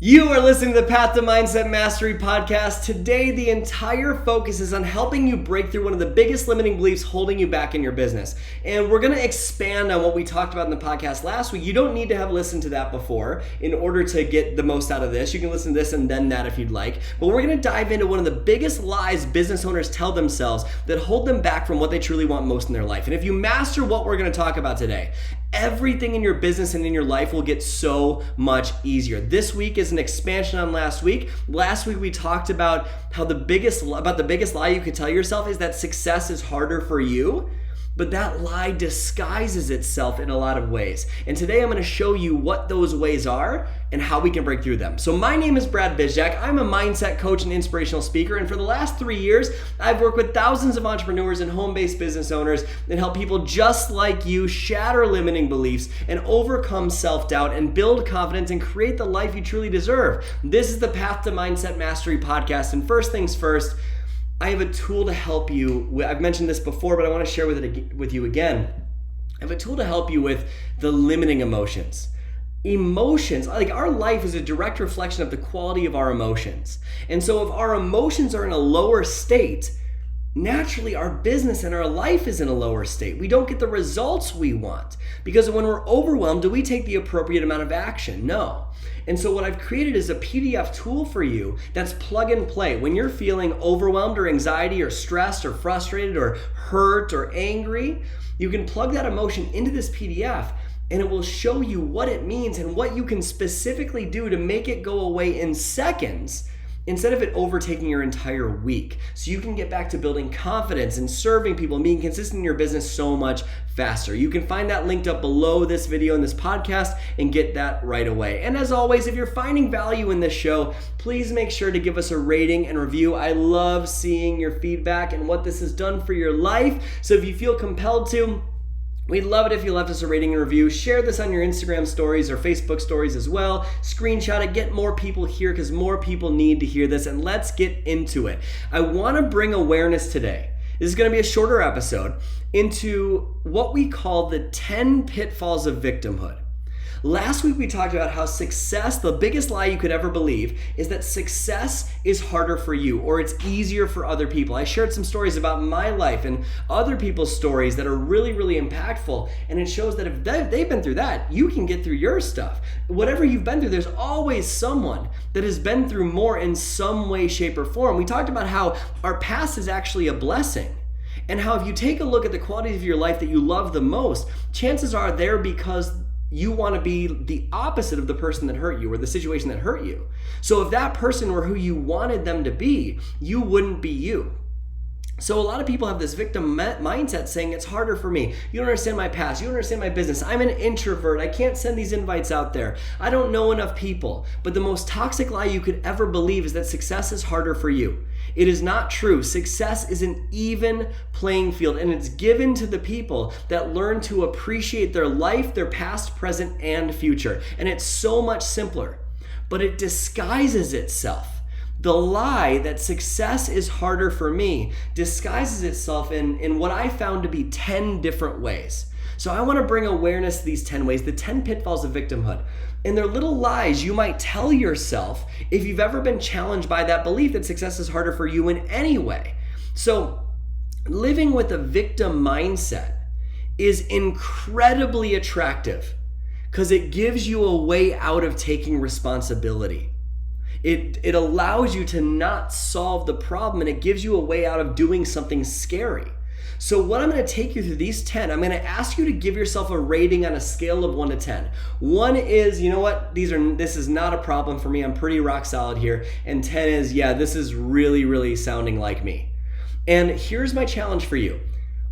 You are listening to the Path to Mindset Mastery podcast. Today, the entire focus is on helping you break through one of the biggest limiting beliefs holding you back in your business. And we're going to expand on what we talked about in the podcast last week. You don't need to have listened to that before in order to get the most out of this. You can listen to this and then that if you'd like. But we're going to dive into one of the biggest lies business owners tell themselves that hold them back from what they truly want most in their life. And if you master what we're going to talk about today, everything in your business and in your life will get so much easier. This week is an expansion on last week. Last week we talked about how the biggest lie you could tell yourself is that success is harder for you. But that lie disguises itself in a lot of ways. And today I'm going to show you what those ways are and how we can break through them. So my name is Brad Bizjack. I'm a mindset coach and inspirational speaker. And for the last 3 years, I've worked with thousands of entrepreneurs and home-based business owners and help people just like you shatter limiting beliefs and overcome self-doubt and build confidence and create the life you truly deserve. This is the Path to Mindset Mastery podcast. And first things first, I have a tool to help you. I've mentioned this before, but I want to share with you again. I have a tool to help you with the limiting emotions. Emotions, like our life is a direct reflection of the quality of our emotions. And so if our emotions are in a lower state, naturally our business and our life is in a lower state. We don't get the results we want because when we're overwhelmed, do we take the appropriate amount of action? No. And so what I've created is a PDF tool for you that's plug and play. When you're feeling overwhelmed or anxiety or stressed or frustrated or hurt or angry, you can plug that emotion into this PDF and it will show you what it means and what you can specifically do to make it go away in seconds instead of it overtaking your entire week. So you can get back to building confidence and serving people and being consistent in your business so much faster. You can find that linked up below this video and this podcast and get that right away. And as always, if you're finding value in this show, please make sure to give us a rating and review. I love seeing your feedback and what this has done for your life. So if you feel compelled to, we'd love it if you left us a rating and review. Share this on your Instagram stories or Facebook stories as well. Screenshot it, get more people here because more people need to hear this. And let's get into it. I want to bring awareness today. This is going to be a shorter episode into what we call the 10 pitfalls of victimhood. Last week we talked about how success, the biggest lie you could ever believe, is that success is harder for you or it's easier for other people. I shared some stories about my life and other people's stories that are really, really impactful. And it shows that if they've been through that, you can get through your stuff. Whatever you've been through, there's always someone that has been through more in some way, shape, or form. We talked about how our past is actually a blessing. And how if you take a look at the qualities of your life that you love the most, chances are they're because you want to be the opposite of the person that hurt you or the situation that hurt you. So if that person were who you wanted them to be, you wouldn't be you. So a lot of people have this victim mindset saying it's harder for me. You don't understand my past. You don't understand my business. I'm an introvert. I can't send these invites out there. I don't know enough people. But the most toxic lie you could ever believe is that success is harder for you. It is not true. Success is an even playing field, and it's given to the people that learn to appreciate their life, their past, present, and future. And it's so much simpler, but it disguises itself. The lie that success is harder for me disguises itself in what I found to be 10 different ways. So I want to bring awareness to these 10 ways, the 10 pitfalls of victimhood. And they're little lies you might tell yourself if you've ever been challenged by that belief that success is harder for you in any way. So living with a victim mindset is incredibly attractive because it gives you a way out of taking responsibility. It allows you to not solve the problem and it gives you a way out of doing something scary. So what I'm going to take you through these 10, I'm going to ask you to give yourself a rating on a scale of 1 to 10. 1 is, you know what, this is not a problem for me. I'm pretty rock solid here. And 10 is, yeah, this is really, really sounding like me. And here's my challenge for you.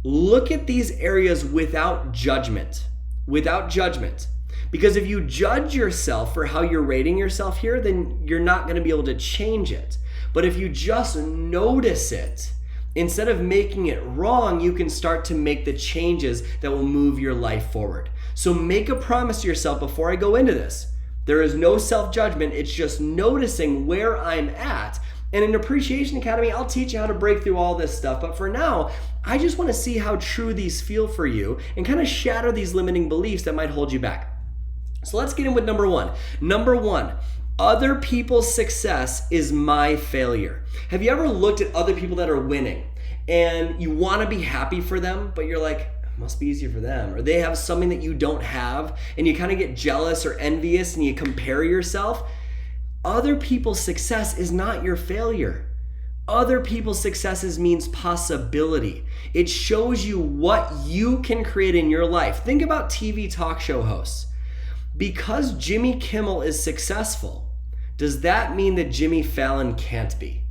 Look at these areas without judgment. Without judgment. Because if you judge yourself for how you're rating yourself here, then you're not going to be able to change it. But if you just notice it, instead of making it wrong, you can start to make the changes that will move your life forward. So make a promise to yourself before I go into this. There is no self-judgment. It's just noticing where I'm at. And in Appreciation Academy, I'll teach you how to break through all this stuff. But for now, I just want to see how true these feel for you and kind of shatter these limiting beliefs that might hold you back. So let's get in with number one. Number one, Other people's success is my failure. Have you ever looked at other people that are winning and you want to be happy for them, but you're like, it must be easier for them, or they have something that you don't have, and you kind of get jealous or envious and you compare yourself? Other people's success is not your failure. Other people's successes means possibility. It shows you what you can create in your life. Think about TV talk show hosts. Because Jimmy Kimmel is successful, does that mean that Jimmy Fallon can't be?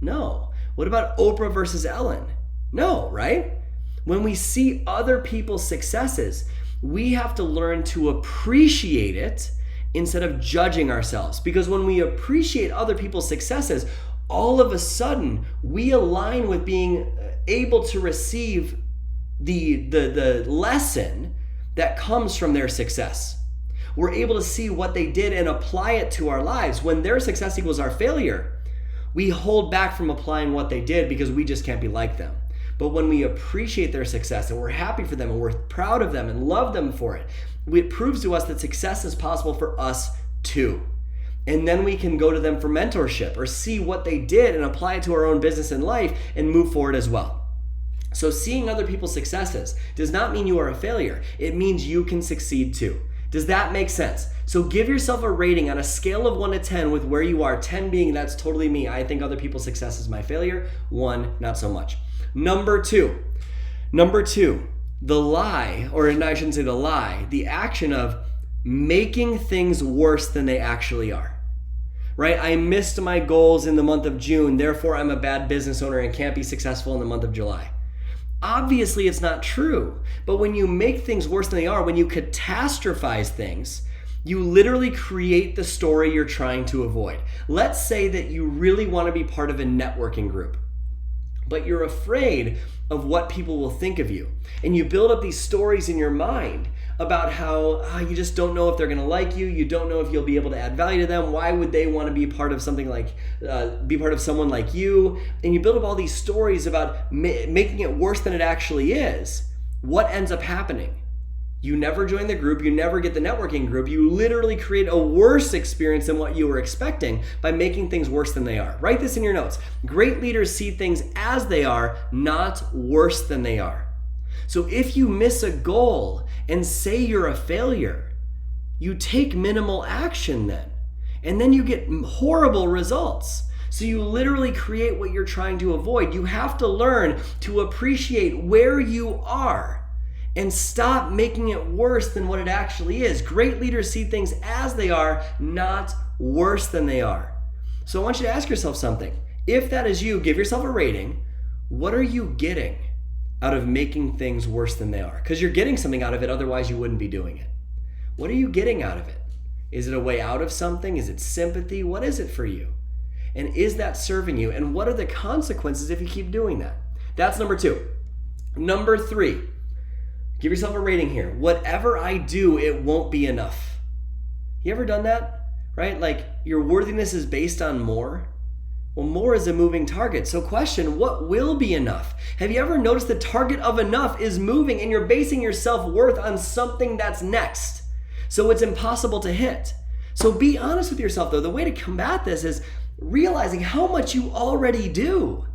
No. What about Oprah versus Ellen? No, right? When we see other people's successes, we have to learn to appreciate it instead of judging ourselves. Because when we appreciate other people's successes, all of a sudden we align with being able to receive the lesson that comes from their success. We're able to see what they did and apply it to our lives. When their success equals our failure, we hold back from applying what they did because we just can't be like them. But when we appreciate their success and we're happy for them and we're proud of them and love them for it, it proves to us that success is possible for us too. And then we can go to them for mentorship or see what they did and apply it to our own business and life and move forward as well. So seeing other people's successes does not mean you are a failure. It means you can succeed too. Does that make sense? So give yourself a rating on a scale of 1 to 10 with where you are. 10 being that's totally me. I think other people's success is my failure. 1, not so much. Number two, the lie, or I shouldn't say the lie, the action of making things worse than they actually are. Right? I missed my goals in the month of June, therefore I'm a bad business owner and can't be successful in the month of July. Obviously, it's not true. But when you make things worse than they are, when you catastrophize things, you literally create the story you're trying to avoid. Let's say that you really want to be part of a networking group, but you're afraid of what people will think of you. And you build up these stories in your mind about how you just don't know if they're going to like you. You don't know if you'll be able to add value to them. Why would they want to be part of something like, be part of someone like you? And you build up all these stories about making it worse than it actually is. What ends up happening? You never join the group. You never get the networking group. You literally create a worse experience than what you were expecting by making things worse than they are. Write this in your notes. Great leaders see things as they are, not worse than they are. So if you miss a goal and say you're a failure, you take minimal action then, and then you get horrible results. So you literally create what you're trying to avoid. You have to learn to appreciate where you are and stop making it worse than what it actually is. Great leaders see things as they are, not worse than they are. So I want you to ask yourself something. If that is you, give yourself a rating. What are you getting out of making things worse than they are? Because you're getting something out of it, otherwise you wouldn't be doing it. What are you getting out of it? Is it a way out of something? Is it sympathy? What is it for you? And is that serving you? And what are the consequences if you keep doing that? That's number 2. Number 3, give yourself a rating here. Whatever I do, it won't be enough. You ever done that? Right? Like your worthiness is based on more. Well, more is a moving target. So question, what will be enough? Have you ever noticed the target of enough is moving and you're basing your self-worth on something that's next? So it's impossible to hit. So be honest with yourself though. The way to combat this is realizing how much you already do.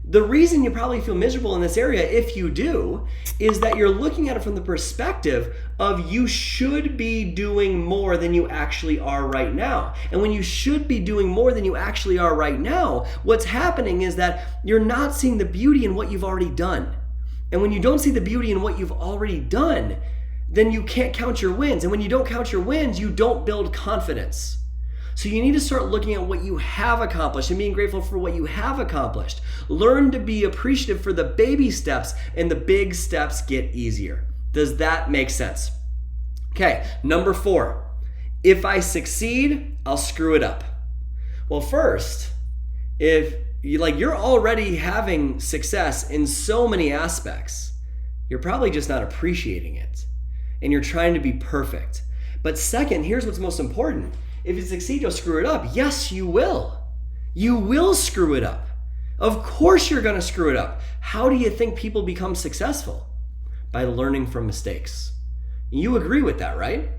The reason you probably feel miserable in this area, if you do, is that you're looking at it from the perspective of you should be doing more than you actually are right now. And when you should be doing more than you actually are right now, what's happening is that you're not seeing the beauty in what you've already done. And when you don't see the beauty in what you've already done, then you can't count your wins. And when you don't count your wins, you don't build confidence. So you need to start looking at what you have accomplished and being grateful for what you have accomplished. Learn to be appreciative for the baby steps, and the big steps get easier. Does that make sense? Okay, number 4. If I succeed, I'll screw it up. Well, first, if you're already having success in so many aspects, you're probably just not appreciating it, and you're trying to be perfect. But second, here's what's most important. If you succeed, you'll screw it up. Yes, you will. You will screw it up. Of course you're going to screw it up. How do you think people become successful? By learning from mistakes. You agree with that, right?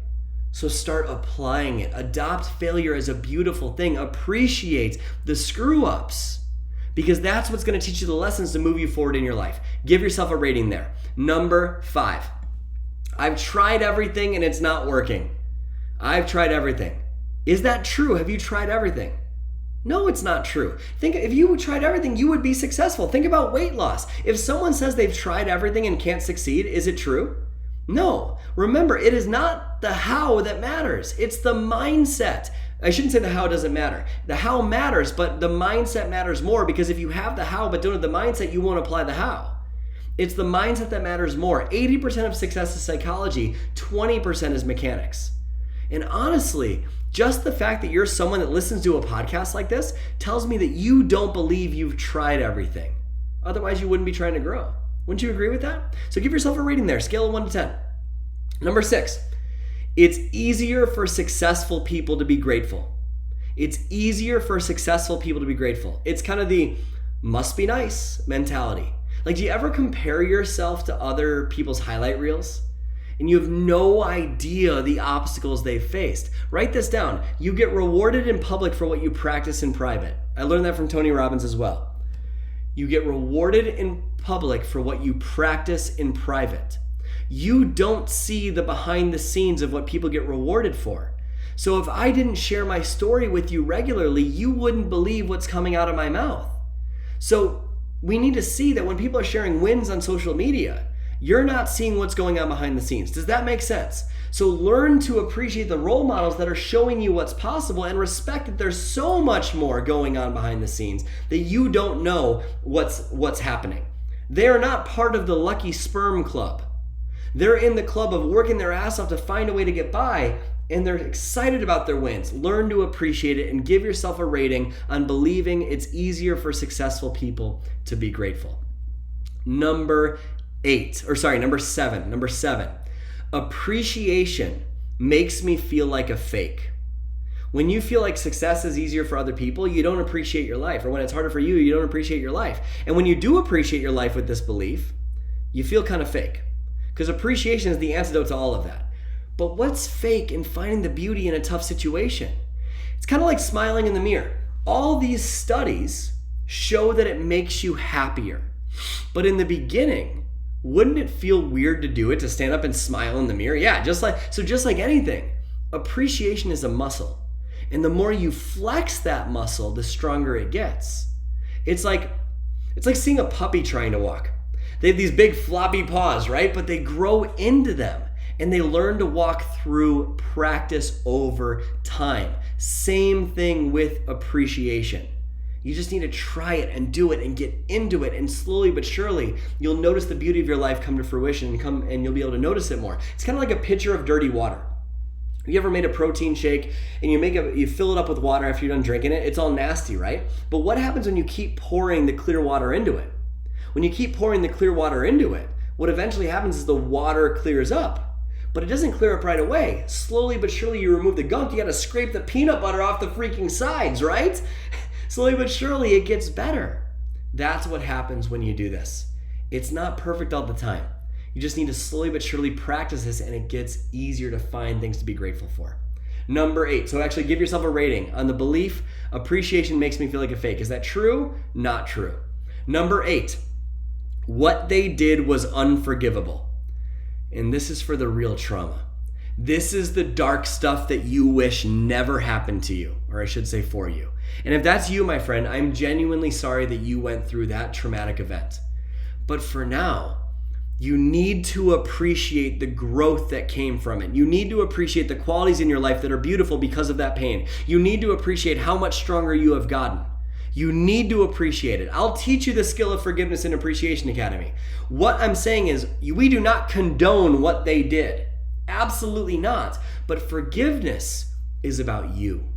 So start applying it. Adopt failure as a beautiful thing. Appreciate the screw-ups, because that's what's going to teach you the lessons to move you forward in your life. Give yourself a rating there. Number 5. I've tried everything and it's not working. I've tried everything. Is that true? Have you tried everything? No, it's not true. Think if you tried everything, you would be successful. Think about weight loss. If someone says they've tried everything and can't succeed, is it true? No. Remember, it is not the how that matters. It's the mindset. I shouldn't say the how doesn't matter. The how matters, but the mindset matters more, because if you have the how but don't have the mindset, you won't apply the how. It's the mindset that matters more. 80% of success is psychology, 20% is mechanics. And honestly, just the fact that you're someone that listens to a podcast like this tells me that you don't believe you've tried everything. Otherwise, you wouldn't be trying to grow. Wouldn't you agree with that? So give yourself a rating there, scale of 1 to 10. Number 6, it's easier for successful people to be grateful. It's easier for successful people to be grateful. It's kind of the must be nice mentality. Like, do you ever compare yourself to other people's highlight reels? And you have no idea the obstacles they've faced. Write this down. You get rewarded in public for what you practice in private. I learned that from Tony Robbins as well. You get rewarded in public for what you practice in private. You don't see the behind the scenes of what people get rewarded for. So if I didn't share my story with you regularly, you wouldn't believe what's coming out of my mouth. So we need to see that when people are sharing wins on social media, you're not seeing what's going on behind the scenes. Does that make sense? So learn to appreciate the role models that are showing you what's possible, and respect that there's so much more going on behind the scenes that you don't know what's happening. They're not part of the lucky sperm club. They're in the club of working their ass off to find a way to get by, and they're excited about their wins. Learn to appreciate it and give yourself a rating on believing it's easier for successful people to be grateful. Number 7. Appreciation makes me feel like a fake. When you feel like success is easier for other people, you don't appreciate your life. Or when it's harder for you, you don't appreciate your life. And when you do appreciate your life with this belief, you feel kind of fake. Because appreciation is the antidote to all of that. But what's fake in finding the beauty in a tough situation? It's kind of like smiling in the mirror. All these studies show that it makes you happier. But in the beginning, wouldn't it feel weird to do it, to stand up and smile in the mirror? Yeah, just like anything, appreciation is a muscle. And the more you flex that muscle, the stronger it gets. It's like seeing a puppy trying to walk. They have these big floppy paws, right? But they grow into them and they learn to walk through practice over time. Same thing with appreciation. You just need to try it and do it and get into it, and slowly but surely you'll notice the beauty of your life come to fruition and you'll be able to notice it more. It's kind of like a pitcher of dirty water. You ever made a protein shake and you fill it up with water after you're done drinking it? It's all nasty, right? But what happens when you keep pouring the clear water into it? When you keep pouring the clear water into it, what eventually happens is the water clears up. But it doesn't clear up right away. Slowly but surely you remove the gunk. You gotta scrape the peanut butter off the freaking sides, right? Slowly but surely it gets better. That's what happens when you do this. It's not perfect all the time. You just need to slowly but surely practice this, and it gets easier to find things to be grateful for. Number 8, so actually give yourself a rating on the belief, appreciation makes me feel like a fake. Is that true? Not true. Number 8, what they did was unforgivable. And this is for the real trauma. This is the dark stuff that you wish never happened to you, or I should say for you. And if that's you, my friend, I'm genuinely sorry that you went through that traumatic event. But for now, you need to appreciate the growth that came from it. You need to appreciate the qualities in your life that are beautiful because of that pain. You need to appreciate how much stronger you have gotten. You need to appreciate it. I'll teach you the skill of forgiveness in Appreciation Academy. What I'm saying is, we do not condone what they did. Absolutely not. But forgiveness is about you.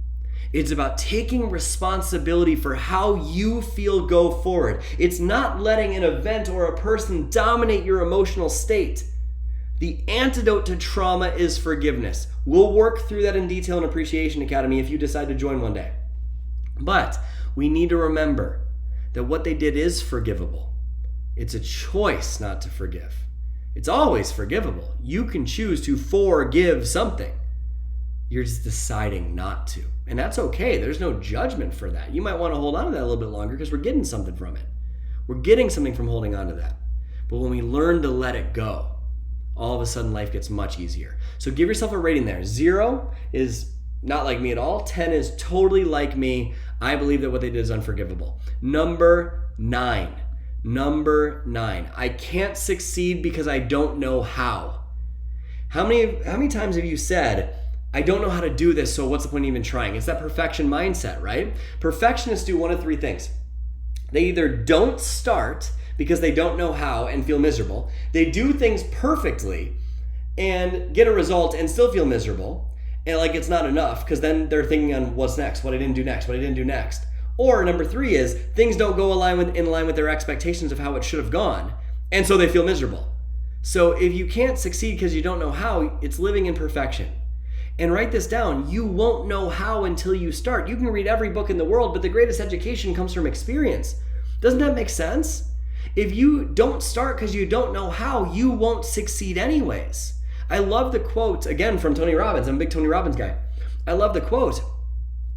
It's about taking responsibility for how you feel go forward. It's not letting an event or a person dominate your emotional state. The antidote to trauma is forgiveness. We'll work through that in detail in Appreciation Academy if you decide to join one day. But we need to remember that what they did is forgivable. It's a choice not to forgive. It's always forgivable. You can choose to forgive something. You're just deciding not to. And that's okay. There's no judgment for that. You might want to hold on to that a little bit longer because we're getting something from it. We're getting something from holding on to that. But when we learn to let it go, all of a sudden life gets much easier. So give yourself a rating there. 0 is not like me at all. 10 is totally like me. I believe that what they did is unforgivable. Number 9. I can't succeed because I don't know how. How many times have you said, I don't know how to do this, so what's the point of even trying? It's that perfection mindset, right? Perfectionists do one of 3 things. They either don't start because they don't know how and feel miserable. They do things perfectly and get a result and still feel miserable. And like it's not enough because then they're thinking on what's next, what I didn't do next. Or number 3 is things don't go in line with their expectations of how it should have gone. And so they feel miserable. So if you can't succeed because you don't know how, it's living in perfection. And write this down. You won't know how until you start. You can read every book in the world, but the greatest education comes from experience. Doesn't that make sense? If you don't start because you don't know how, you won't succeed anyways. I love the quote, again, from Tony Robbins. I'm a big Tony Robbins guy. I love the quote.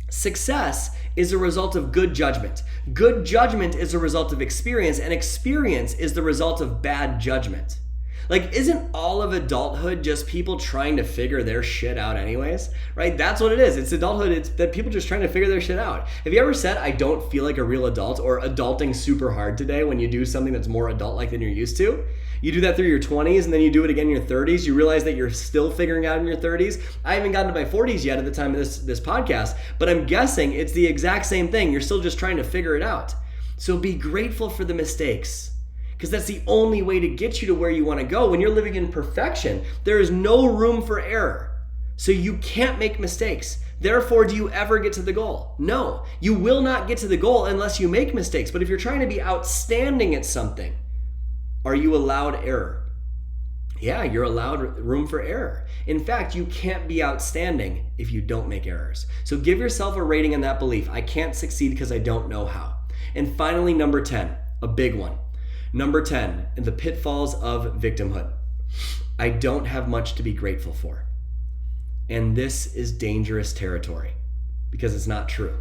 Success is a result of good judgment. Good judgment is a result of experience, and experience is the result of bad judgment. Like, isn't all of adulthood just people trying to figure their shit out anyways? Right? That's what it is. It's adulthood. It's that people just trying to figure their shit out. Have you ever said, I don't feel like a real adult, or adulting super hard today when you do something that's more adult-like than you're used to? You do that through your 20s and then you do it again in your 30s. You realize that you're still figuring out in your 30s. I haven't gotten to my 40s yet at the time of this podcast, but I'm guessing it's the exact same thing. You're still just trying to figure it out. So be grateful for the mistakes, because that's the only way to get you to where you want to go. When you're living in perfection, there is no room for error. So you can't make mistakes. Therefore, do you ever get to the goal? No, you will not get to the goal unless you make mistakes. But if you're trying to be outstanding at something, are you allowed error? Yeah, you're allowed room for error. In fact, you can't be outstanding if you don't make errors. So give yourself a rating on that belief. I can't succeed because I don't know how. And finally, number 10, a big one. Number 10, the pitfalls of victimhood. I don't have much to be grateful for. And this is dangerous territory because it's not true.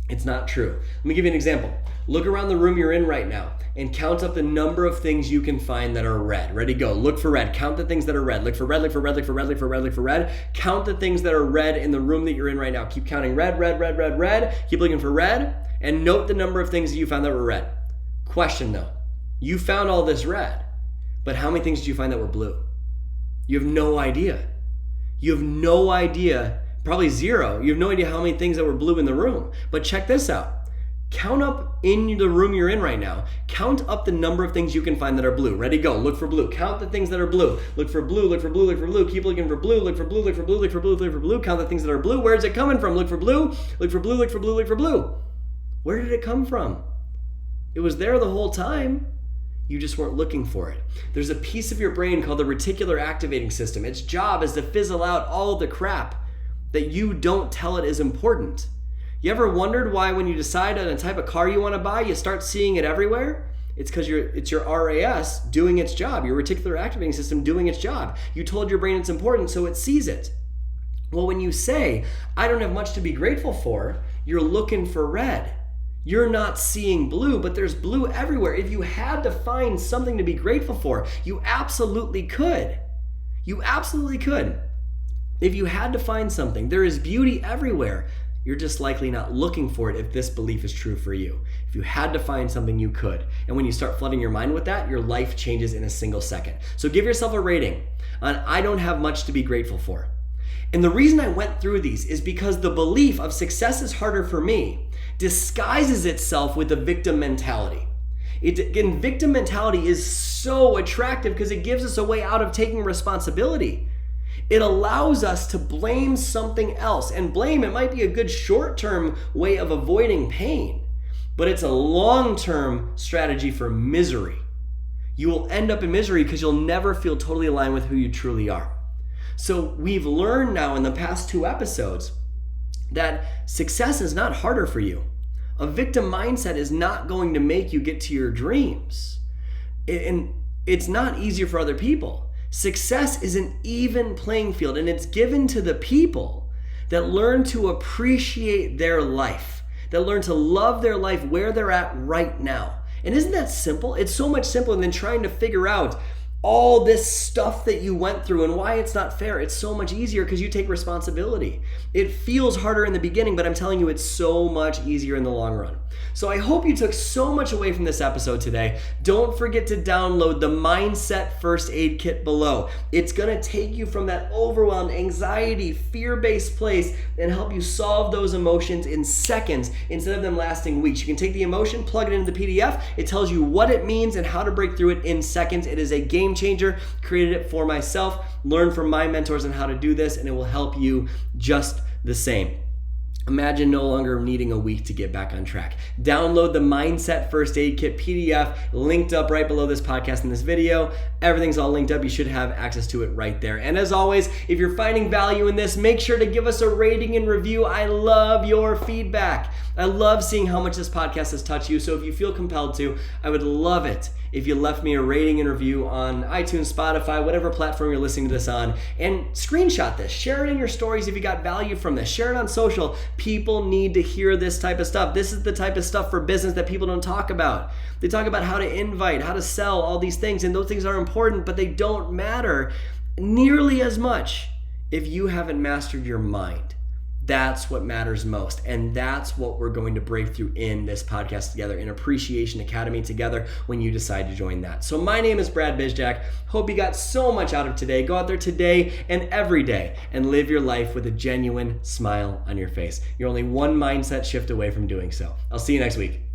It's not true. Let me give you an example. Look around the room you're in right now and count up the number of things you can find that are red. Ready, go. Look for red. Count the things that are red. Look for red, look for red, look for red, look for red, look for red. Count the things that are red in the room that you're in right now. Keep counting red, red, red, red, red. Keep looking for red and note the number of things that you found that were red. Question though. You found all this red, but how many things did you find that were blue? You have no idea. You have no idea, probably 0. You have no idea how many things that were blue in the room. But check this out. Count up in the room you're in right now. Count up the number of things you can find that are blue. Ready, go. Look for blue. Count the things that are blue. Look for blue, look for blue, look for blue. Keep looking for blue, look for blue, look for blue, look for blue, look for blue. Count the things that are blue. Where is it coming from? Look for blue, look for blue, look for blue, look for blue. Where did it come from? It was there the whole time. You just weren't looking for it. There's a piece of your brain called the reticular activating system. Its job is to fizzle out all the crap that you don't tell it is important. You ever wondered why when you decide on a type of car you want to buy, you start seeing it everywhere? It's because it's your RAS doing its job, your reticular activating system doing its job. You told your brain it's important, so it sees it. Well, when you say, I don't have much to be grateful for, you're looking for red. You're not seeing blue, but there's blue everywhere. If you had to find something to be grateful for, you absolutely could. You absolutely could. If you had to find something, there is beauty everywhere. You're just likely not looking for it if this belief is true for you. If you had to find something, you could. And when you start flooding your mind with that, your life changes in a single second. So give yourself a rating on I don't have much to be grateful for. And the reason I went through these is because the belief of success is harder for me disguises itself with a victim mentality. Again, victim mentality is so attractive because it gives us a way out of taking responsibility. It allows us to blame something else. And blame, it might be a good short-term way of avoiding pain, but it's a long-term strategy for misery. You will end up in misery because you'll never feel totally aligned with who you truly are. So we've learned now in the past 2 episodes that success is not harder for you. A victim mindset is not going to make you get to your dreams. And it's not easier for other people. Success is an even playing field, and it's given to the people that learn to appreciate their life, that learn to love their life where they're at right now. And isn't that simple? It's so much simpler than trying to figure out all this stuff that you went through and why it's not fair. It's so much easier because you take responsibility. It feels harder in the beginning, but I'm telling you, it's so much easier in the long run. So I hope you took so much away from this episode today. Don't forget to download the Mindset First Aid Kit below. It's gonna take you from that overwhelmed, anxiety, fear-based place and help you solve those emotions in seconds instead of them lasting weeks. You can take the emotion, plug it into the PDF. It tells you what it means and how to break through it in seconds. It is a game changer. Created it for myself. Learn from my mentors on how to do this, and it will help you just the same. Imagine no longer needing a week to get back on track. Download the Mindset First Aid Kit PDF, linked up right below this podcast and this video. Everything's all linked up. You should have access to it right there. And as always, if you're finding value in this, make sure to give us a rating and review. I love your feedback. I love seeing how much this podcast has touched you. So if you feel compelled to, I would love it if you left me a rating and review on iTunes, Spotify, whatever platform you're listening to this on, and screenshot this. Share it in your stories if you got value from this. Share it on social. People need to hear this type of stuff. This is the type of stuff for business that people don't talk about. They talk about how to invite, how to sell, all these things, and those things are important, but they don't matter nearly as much if you haven't mastered your mind. That's what matters most. And that's what we're going to break through in this podcast together, in Appreciation Academy together, when you decide to join that. So my name is Brad Bizjack. Hope you got so much out of today. Go out there today and every day and live your life with a genuine smile on your face. You're only one mindset shift away from doing so. I'll see you next week.